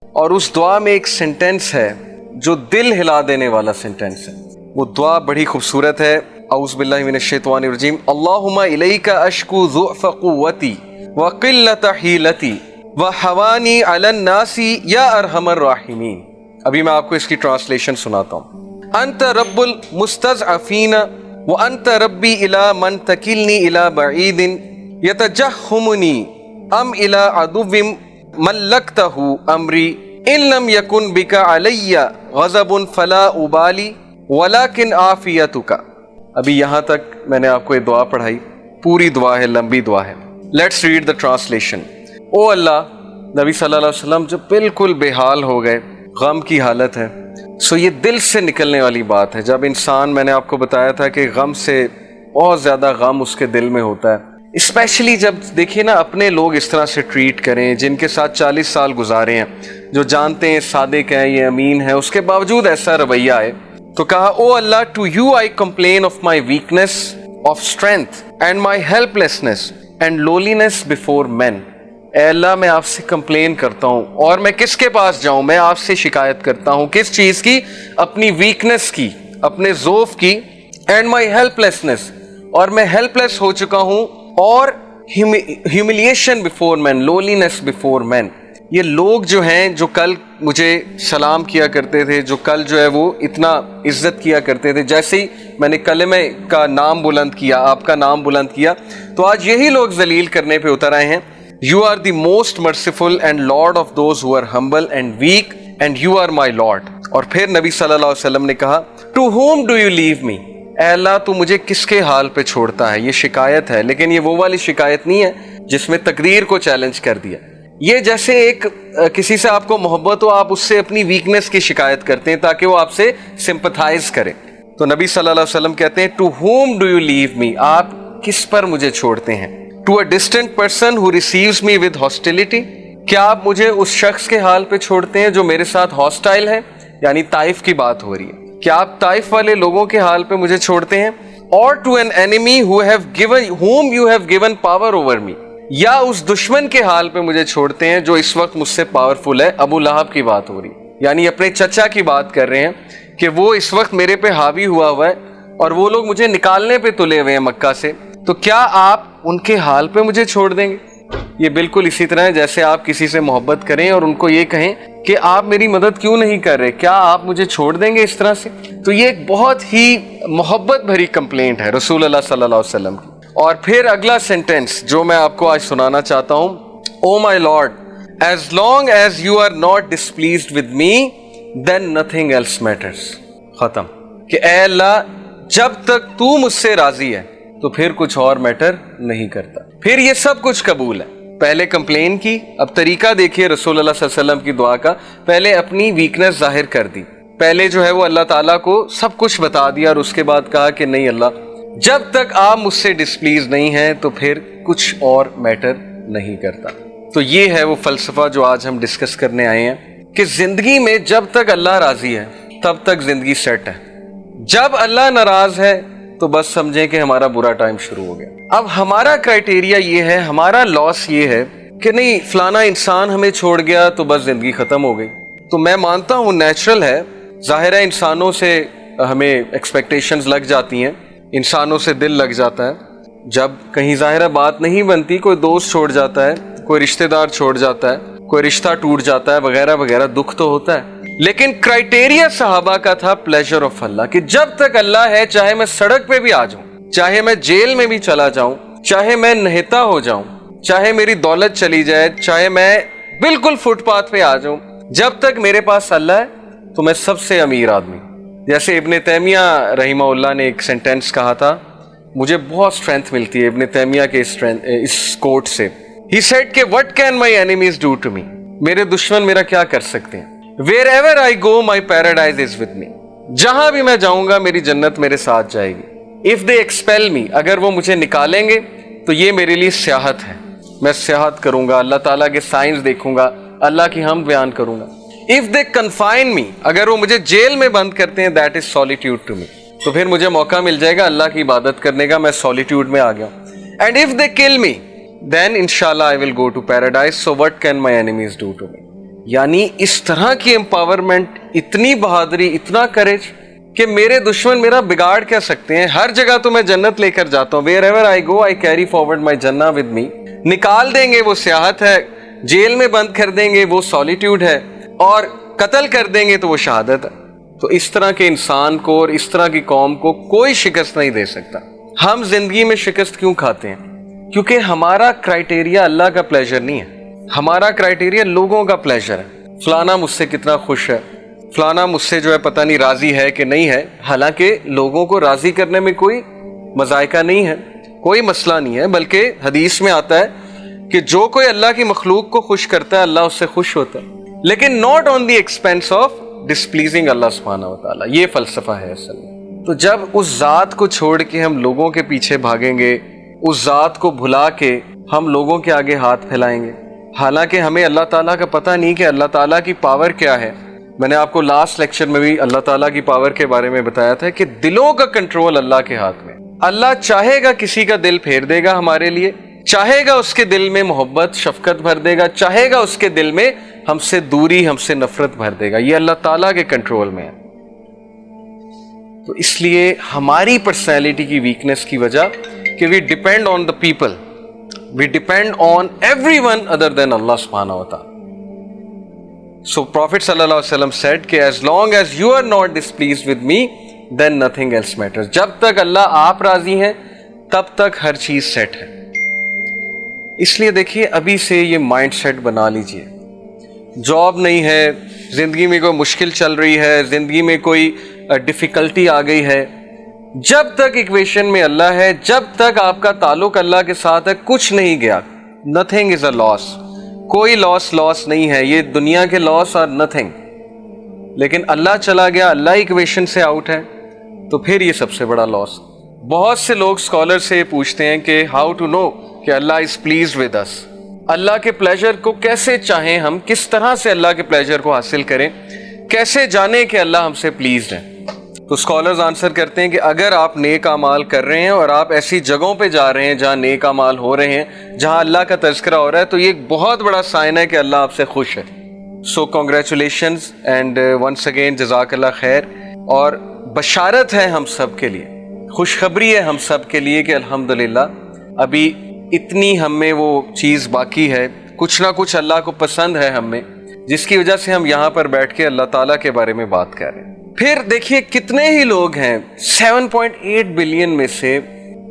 اور اس دعا میں ایک سینٹینس ہے جو دل ہلا دینے والا سینٹینس ہے. وہ دعا بڑی خوبصورت ہے. اعوذ باللہ من الشیطان الرجیم. اللہم الیک اشکو ضعف قوتی وقلت حیلتی وحوانی علی الناس یا ارحم الراحمین. ابھی میں آپ کو اس کی ٹرانسلیشن سناتا ہوں. انت رب المستضعفین وانت ربی الی من تکلنی الی بعید یتجہمنی ام الی عدو ملکتہ امری ان لم یکن بک علی غضب فلا ابالی ولیکن عافیتک. ابھی یہاں تک میں نے آپ کو یہ دعا پڑھائی. پوری دعا ہے, لمبی دعا ہے. Let's read the translation. O اللہ, نبی صلی اللہ علیہ وسلم جو بالکل بے حال ہو گئے, غم کی حالت ہے. سو یہ دل سے نکلنے والی بات ہے. جب انسان, میں نے آپ کو بتایا تھا کہ غم سے بہت زیادہ غم اس کے دل میں ہوتا ہے, اسپیشلی جب دیکھیے نا اپنے لوگ اس طرح سے ٹریٹ کریں جن کے ساتھ 40 سال گزارے ہیں, جو جانتے ہیں صادق ہیں, یہ امین ہے, اس کے باوجود ایسا رویہ ہے. تو کہا او اللہ, to you I complain of my weakness of strength and my helplessness and lowliness before men. اے اللہ, میں آپ سے کمپلین کرتا ہوں, اور میں کس کے پاس جاؤں؟ میں آپ سے شکایت کرتا ہوں. کس چیز کی؟ اپنی ویکنیس کی, اپنے ضعف کی. اینڈ مائی ہیلپ لیسنس, اور میں ہیلپ لیس ہو چکا ہوں. اور ہیوملیشن بفور مین, لولینس بفور مین. یہ لوگ جو ہیں, جو کل مجھے سلام کیا کرتے تھے, جو کل جو ہے وہ اتنا عزت کیا کرتے تھے, جیسے ہی میں نے کلمہ کا نام بلند کیا, آپ کا نام بلند کیا, تو آج یہی لوگ ذلیل کرنے پہ اتر آئے ہیں. You are the most merciful and Lord of those who are humble and weak, and you are my Lord. اور پھر نبی صلی اللہ علیہ وسلم نے کہا To whom do you leave me? اے اللہ, تو مجھے کس کے حال پہ چھوڑتا ہے؟ یہ شکایت ہے, لیکن یہ وہ والی شکایت نہیں ہے جس میں تقدیر کو چیلنج کر دیا. یہ جیسے ایک کسی سے آپ کو محبت ہو, آپ اس سے اپنی ویکنیس کی شکایت کرتے ہیں تاکہ وہ آپ سے سمپتھائز کرے. تو نبی صلی اللہ علیہ وسلم کہتے ہیں To whom do you leave me? آپ کس پر مجھے چھوڑتے ہیں؟ To a distant person who receives me with hostility. کیا آپ مجھے اس شخص کے حال پہ چھوڑتے ہیں جو میرے ساتھ ہاسٹائل ہے؟ یعنی طائف کی بات ہو رہی ہے. کیا آپ طائف والے لوگوں کے حال پہ مجھے چھوڑتے ہیں؟ Or to an enemy whom you have given power over me. یا اس دشمن کے حال پہ مجھے چھوڑتے ہیں جو اس وقت مجھ سے پاورفل ہے. ابو لہب کی بات ہو رہی ہے, یعنی اپنے چچا کی بات کر رہے ہیں کہ وہ اس وقت میرے پہ حاوی ہوا ہے اور وہ لوگ مجھے نکالنے پہ تلے ہوئے ہیں مکہ سے. تو کیا آپ ان کے حال پہ مجھے چھوڑ دیں گے؟ یہ بالکل اسی طرح ہے جیسے آپ کسی سے محبت کریں اور ان کو یہ کہیں کہ آپ میری مدد کیوں نہیں کر رہے, کیا آپ مجھے چھوڑ دیں گے اس طرح سے؟ تو یہ ایک بہت ہی محبت بھری کمپلینٹ ہے رسول اللہ صلی اللہ علیہ وسلم کی. اور پھر اگلا سینٹینس جو میں آپ کو آج سنانا چاہتا ہوں. O my lord, as long as you are not displeased with me then nothing else matters. ختم. کہ اے اللہ, جب تک تو مجھ سے راضی ہے تو پھر کچھ اور میٹر نہیں کرتا. پھر یہ سب کچھ قبول ہے. پہلے کمپلین کی, اب طریقہ دیکھیے رسول اللہ صلی اللہ علیہ وسلم کی دعا کا. پہلے اپنی ویکنیس ظاہر کر دی, پہلے جو ہے وہ اللہ تعالیٰ کو سب کچھ بتا دیا, اور اس کے بعد کہا کہ نہیں اللہ, جب تک آپ مجھ سے ڈسپلیز نہیں ہیں تو پھر کچھ اور میٹر نہیں کرتا. تو یہ ہے وہ فلسفہ جو آج ہم ڈسکس کرنے آئے ہیں کہ زندگی میں جب تک اللہ راضی ہے تب تک زندگی سیٹ ہے. جب اللہ ناراض ہے تو بس سمجھیں کہ ہمارا برا ٹائم شروع ہو گیا. اب ہمارا کرائٹیریا یہ ہے, ہمارا لاس یہ ہے کہ نہیں فلانا انسان ہمیں چھوڑ گیا تو بس زندگی ختم ہو گئی. تو میں مانتا ہوں نیچرل ہے, ظاہر ہے انسانوں سے ہمیں ایکسپیکٹیشنز لگ جاتی ہیں, انسانوں سے دل لگ جاتا ہے. جب کہیں ظاہر بات نہیں بنتی, کوئی دوست چھوڑ جاتا ہے, کوئی رشتہ دار چھوڑ جاتا ہے, کوئی رشتہ ٹوٹ جاتا ہے وغیرہ وغیرہ, دکھ تو ہوتا ہے. لیکن کرائٹیریا صحابہ کا تھا پلیجر آف اللہ, کہ جب تک اللہ ہے چاہے میں سڑک پہ بھی آ جاؤں, چاہے میں جیل میں بھی چلا جاؤں, چاہے میں نہتا ہو جاؤں, چاہے میری دولت چلی جائے, چاہے میں بالکل فٹ پاتھ پہ آ جاؤں, جب تک میرے پاس اللہ ہے تو میں سب سے امیر آدمی. جیسے ابن تیمیہ رحمہ اللہ نے ایک سینٹینس کہا تھا, مجھے بہت اسٹرینتھ ملتی ہے ابن تیمیہ کے اس کوٹ سے. He said کہ what can my enemies do to me? میرے دشمن میرا کیا کر سکتے ہیں؟ Wherever I go, my paradise is with me. جہاں بھی میں جاؤں گا میری جنت میرے ساتھ جائے گی. If they expel me, اگر وہ مجھے نکالیں گے تو یہ میرے لیے سیاحت ہے, میں سیاحت کروں گا, اللہ تعالیٰ کے سائنس دیکھوں گا, اللہ کی حمد بیان کروں گا. If they confine me, اگر وہ مجھے جیل میں بند کرتے ہیں, that is solitude to me. تو پھر مجھے موقع مل جائے گا اللہ کی عبادت کرنے کا, میں سولیٹیوڈ میں آ گیا ہوں. And if they kill me, then inshallah I will go to paradise. So what can my enemies do to me? یعنی اس طرح کی امپاورمنٹ، اتنی بہادری، اتنا کریج کہ میرے دشمن میرا بگاڑ کیا سکتے ہیں. ہر جگہ تو میں جنت لے کر جاتا ہوں. Wherever I go I carry forward my جنہ ود می. نکال دیں گے وہ سیاحت ہے، جیل میں بند کر دیں گے وہ سالیٹیوڈ ہے، اور قتل کر دیں گے تو وہ شہادت ہے. تو اس طرح کے انسان کو اور اس طرح کی قوم کو کوئی شکست نہیں دے سکتا. ہم زندگی میں شکست کیوں کھاتے ہیں؟ کیونکہ ہمارا کرائٹیریا اللہ کا پلیجر نہیں ہے، ہمارا کرائٹیریا لوگوں کا پلیجر ہے. فلانا مجھ سے کتنا خوش ہے، فلانا مجھ سے جو ہے پتہ نہیں راضی ہے کہ نہیں ہے. حالانکہ لوگوں کو راضی کرنے میں کوئی مذائقہ نہیں ہے، کوئی مسئلہ نہیں ہے، بلکہ حدیث میں آتا ہے کہ جو کوئی اللہ کی مخلوق کو خوش کرتا ہے اللہ اس سے خوش ہوتا ہے، لیکن not on the expense of displeasing اللہ سبحانہ و تعالیٰ. یہ فلسفہ ہے اصل میں. تو جب اس ذات کو چھوڑ کے ہم لوگوں کے پیچھے بھاگیں گے، اس ذات کو بھلا کے ہم لوگوں کے آگے ہاتھ پھیلائیں گے، حالانکہ ہمیں اللہ تعالیٰ کا پتہ نہیں کہ اللہ تعالیٰ کی پاور کیا ہے. میں نے آپ کو لاسٹ لیکچر میں بھی اللہ تعالیٰ کی پاور کے بارے میں بتایا تھا کہ دلوں کا کنٹرول اللہ کے ہاتھ میں. اللہ چاہے گا کسی کا دل پھیر دے گا ہمارے لیے، چاہے گا اس کے دل میں محبت شفقت بھر دے گا، چاہے گا اس کے دل میں ہم سے دوری ہم سے نفرت بھر دے گا. یہ اللہ تعالیٰ کے کنٹرول میں ہے. تو اس لیے ہماری پرسنالٹی کی ویکنس کی وجہ کہ we depend on the people, we depend on every one other than اللہ سبحانہ و تعالیٰ. So Prophet sallallahu alaihi wasallam said کہ as long as you are not displeased with me then nothing else matters. جب تک اللہ آپ راضی ہیں تب تک ہر چیز سیٹ ہے. اس لیے دیکھیے ابھی سے یہ مائنڈ سیٹ بنا لیجئے. جاب نہیں ہے، زندگی میں کوئی مشکل چل رہی ہے، زندگی میں کوئی ڈیفیکلٹی آ گئی ہے، جب تک ایکویشن میں اللہ ہے، جب تک آپ کا تعلق اللہ کے ساتھ ہے، کچھ نہیں گیا. nothing is a loss. کوئی لاس نہیں ہے. یہ دنیا کے لاس اور نتھنگ. لیکن اللہ چلا گیا، اللہ ایکویشن سے آؤٹ ہے، تو پھر یہ سب سے بڑا لاس. بہت سے لوگ اسکالر سے یہ پوچھتے ہیں کہ ہاؤ ٹو نو کہ اللہ از پلیزڈ ود اس. اللہ کے پلیجر کو کیسے چاہیں ہم، کس طرح سے اللہ کے پلیجر کو حاصل کریں، کیسے جانیں کہ اللہ ہم سے پلیزڈ ہے. تو اسکالرز آنسر کرتے ہیں کہ اگر آپ نیک اعمال کر رہے ہیں اور آپ ایسی جگہوں پہ جا رہے ہیں جہاں نیک اعمال ہو رہے ہیں، جہاں اللہ کا تذکرہ ہو رہا ہے، تو یہ ایک بہت بڑا سائن ہے کہ اللہ آپ سے خوش ہے. سو کنگریچولیشنز اینڈ ونس اگین جزاک اللہ خیر. اور بشارت ہے ہم سب کے لیے، خوشخبری ہے ہم سب کے لیے کہ الحمدللہ ابھی اتنی ہم میں وہ چیز باقی ہے، کچھ نہ کچھ اللہ کو پسند ہے ہم میں، جس کی وجہ سے ہم یہاں پر بیٹھ کے اللہ تعالیٰ کے بارے میں بات کر رہے ہیں. پھر دیکھیے کتنے ہی لوگ ہیں، 7.8 بلین میں سے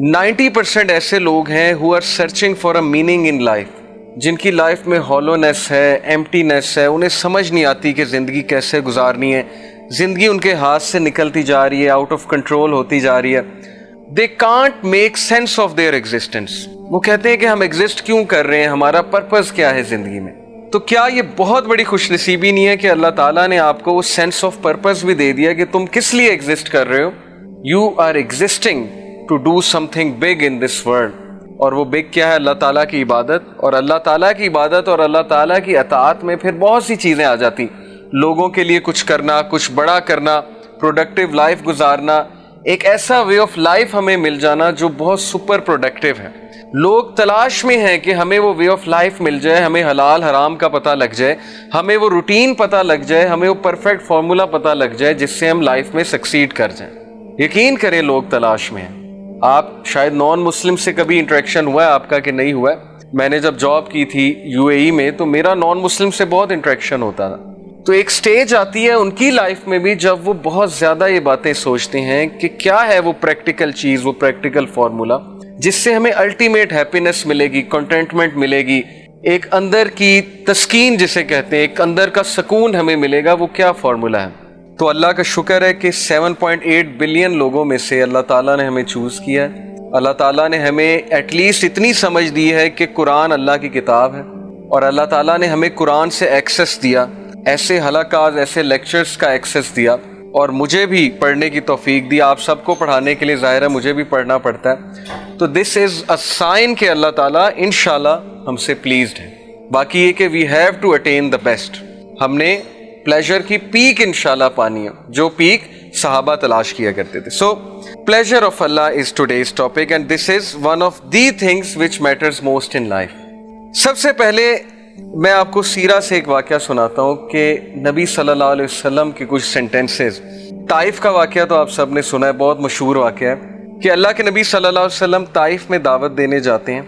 90% ایسے لوگ ہیں who are searching for a meaning in life، جن کی لائف میں ہالونیس ہے، ایمٹینیس ہے. انہیں سمجھ نہیں آتی کہ زندگی کیسے گزارنی ہے، زندگی ان کے ہاتھ سے نکلتی جا رہی ہے، آؤٹ آف کنٹرول ہوتی جا رہی ہے. they can't make sense of their existence. وہ کہتے ہیں کہ ہم ایگزسٹ کیوں کر رہے ہیں، ہمارا پرپز کیا ہے زندگی میں. تو کیا یہ بہت بڑی خوش نصیبی نہیں ہے کہ اللہ تعالیٰ نے آپ کو وہ سینس آف پرپز بھی دے دیا کہ تم کس لیے ایگزسٹ کر رہے ہو. You are existing to do something big in this world. اور وہ بگ کیا ہے؟ اللہ تعالیٰ کی عبادت. اور اللہ تعالیٰ کی عبادت اور اللہ تعالیٰ کی اطاعت میں پھر بہت سی چیزیں آ جاتی. لوگوں کے لیے کچھ کرنا، کچھ بڑا کرنا، پروڈکٹیو لائف گزارنا، ایک ایسا وے آف لائف ہمیں مل جانا جو بہت سپر پروڈکٹیو ہے. لوگ تلاش میں ہیں کہ ہمیں وہ وے آف لائف مل جائے، ہمیں حلال حرام کا پتہ لگ جائے، ہمیں وہ روٹین پتہ لگ جائے، ہمیں وہ پرفیکٹ فارمولا پتہ لگ جائے جس سے ہم لائف میں سکسیڈ کر جائیں. یقین کریں لوگ تلاش میں ہیں. آپ شاید نان مسلم سے کبھی انٹریکشن ہوا ہے آپ کا کہ نہیں ہوا ہے. میں نے جب جاب کی تھی UAE میں تو میرا نان مسلم سے بہت انٹریکشن ہوتا تھا. تو ایک سٹیج آتی ہے ان کی لائف میں بھی جب وہ بہت زیادہ یہ باتیں سوچتے ہیں کہ کیا ہے وہ پریکٹیکل چیز، وہ پریکٹیکل فارمولا جس سے ہمیں الٹیمیٹ ہیپینس ملے گی، کنٹینٹمنٹ ملے گی، ایک اندر کی تسکین جسے کہتے ہیں، ایک اندر کا سکون ہمیں ملے گا. وہ کیا فارمولا ہے؟ تو اللہ کا شکر ہے کہ 7.8 بلین لوگوں میں سے اللہ تعالیٰ نے ہمیں چوز کیا ہے. اللہ تعالیٰ نے ہمیں ایٹ لیسٹ اتنی سمجھ دی ہے کہ قرآن اللہ کی کتاب ہے، اور اللہ تعالیٰ نے ہمیں قرآن سے ایکسیس دیا، ایسے حلقات، ایسے لیکچرز کا ایکسیس دیا، اور مجھے بھی پڑھنے کی توفیق دی. آپ سب کو پڑھانے کے لیے ظاہر ہے مجھے بھی پڑھنا پڑتا ہے. تو دس از اے سائن کہ اللہ تعالیٰ انشاءاللہ ہم سے پلیزڈ ہے. باقی یہ کہ we have to attain the best. ہم نے پلیجر کی پیک انشاءاللہ پانی ہے، جو پیک صحابہ تلاش کیا کرتے تھے. سو پلیجر آف اللہ is today's topic and this is one of the things which matters most in life. سب سے پہلے میں آپ کو سیرہ سے ایک واقعہ سناتا ہوں کہ نبی صلی اللہ علیہ وسلم کے کچھ سینٹنسز. طائف کا واقعہ تو آپ سب نے سنا ہے، بہت مشہور واقعہ ہے کہ اللہ کے نبی صلی اللہ علیہ وسلم طائف میں دعوت دینے جاتے ہیں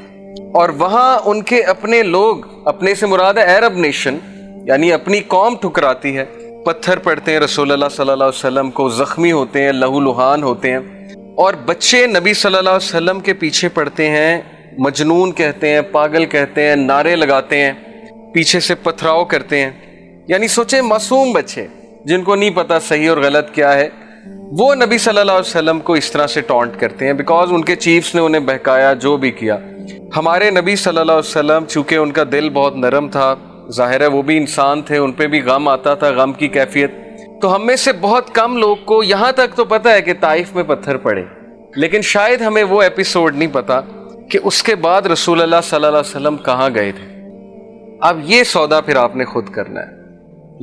اور وہاں ان کے اپنے لوگ، اپنے سے مراد ہے عرب نیشن، یعنی اپنی قوم ٹھکراتی ہے، پتھر پڑتے ہیں رسول اللہ صلی اللہ علیہ وسلم کو، زخمی ہوتے ہیں، لہو لہان ہوتے ہیں، اور بچے نبی صلی اللہ علیہ وسلم کے پیچھے پڑتے ہیں، مجنون کہتے ہیں، پاگل کہتے ہیں، نعرے لگاتے ہیں، پیچھے سے پتھراؤ کرتے ہیں. یعنی سوچیں معصوم بچے جن کو نہیں پتا صحیح اور غلط کیا ہے، وہ نبی صلی اللہ علیہ وسلم کو اس طرح سے ٹونٹ کرتے ہیں بیکاز ان کے چیفز نے انہیں بہکایا، جو بھی کیا. ہمارے نبی صلی اللہ علیہ وسلم چونکہ ان کا دل بہت نرم تھا، ظاہر ہے وہ بھی انسان تھے، ان پہ بھی غم آتا تھا، غم کی کیفیت. تو ہم میں سے بہت کم لوگ کو یہاں تک تو پتہ ہے کہ طائف میں پتھر پڑے، لیکن شاید ہمیں وہ ایپیسوڈ نہیں پتا کہ اس کے بعد رسول اللہ صلی اللہ علیہ وسلم کہاں گئے تھے. اب یہ سودا پھر آپ نے خود کرنا ہے.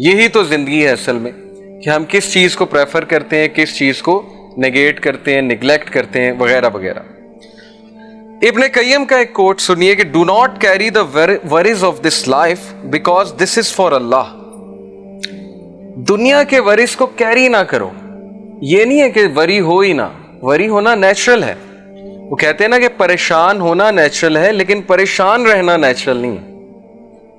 یہی تو زندگی ہے اصل میں، کہ ہم کس چیز کو پریفر کرتے ہیں، کس چیز کو نیگیٹ کرتے ہیں، نگلیکٹ کرتے ہیں، وغیرہ وغیرہ. ابن قیم کا ایک کوٹ سنیے کہ do not carry the worries of this life because this is for اللہ. دنیا کے ورریز کو کیری نہ کرو. یہ نہیں ہے کہ وری ہو ہی نہ، وری ہونا نیچرل ہے. وہ کہتے ہیں نا کہ پریشان ہونا نیچرل ہے، لیکن پریشان رہنا نیچرل نہیں ہے.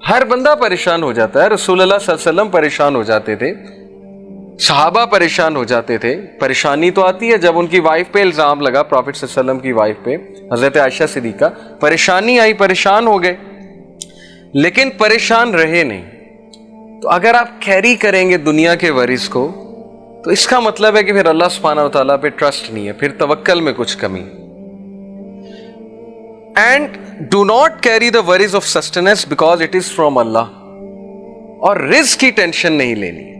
ہر بندہ پریشان ہو جاتا ہے، رسول اللہ صلی اللہ علیہ وسلم پریشان ہو جاتے تھے، صحابہ پریشان ہو جاتے تھے. پریشانی تو آتی ہے جب ان کی وائف پہ الزام لگا، پروفٹ صلی اللہ علیہ وسلم کی وائف پہ، حضرت عائشہ صدیقہ، پریشانی آئی، پریشان ہو گئے، لیکن پریشان رہے نہیں. تو اگر آپ کیری کریں گے دنیا کے ورز کو تو اس کا مطلب ہے کہ پھر اللہ سبحانہ و تعالیٰ پہ ٹرسٹ نہیں ہے، پھر توکل میں کچھ کمی. And do not carry the worries of sustenance because it is from اللہ. اور رزق کی ٹینشن نہیں لینی ہے،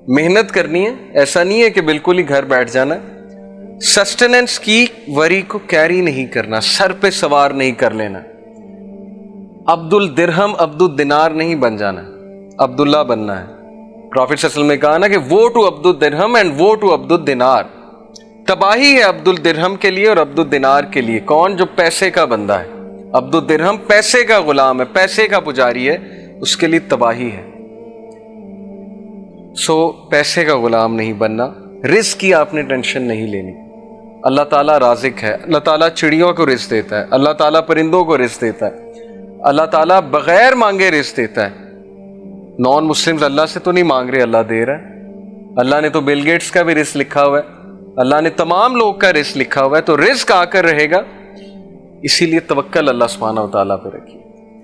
محنت کرنی ہے، ایسا نہیں ہے کہ بالکل ہی گھر بیٹھ جانا. سسٹیننس کی وری کو کیری نہیں کرنا، سر پہ سوار نہیں کر لینا. عبد الدرہم عبد الدینار نہیں بن جانا، عبداللہ بننا ہے. پروفٹ صلی اللہ علیہ وسلم نے کہا نا کہ وہ ٹو عبد الدرہم اینڈ وہ ٹو عبد الدینار. تباہی ہے عبد الدرہم کے لیے اور عبد الدینار کے لیے. کون؟ جو پیسے کا بندہ ہے. عبد الدرہم پیسے کا غلام ہے، پیسے کا پجاری ہے، اس کے لیے تباہی ہے. سو پیسے کا غلام نہیں بننا، رزق کی آپ نے ٹینشن نہیں لینی. اللہ تعالیٰ رازق ہے، اللہ تعالیٰ چڑیوں کو رزق دیتا ہے، اللہ تعالیٰ پرندوں کو رزق دیتا ہے، اللہ تعالیٰ بغیر مانگے رزق دیتا ہے. نان مسلمز اللہ سے تو نہیں مانگ رہے، اللہ دے رہا ہے. اللہ نے تو بل گیٹس کا بھی رزق لکھا ہوا ہے، اللہ نے تمام لوگ کا رزق لکھا ہوا ہے، تو رزق آ کر رہے گا. اسی لیے توکل اللہ سبحانہ و تعالیٰ پہ رکھیے.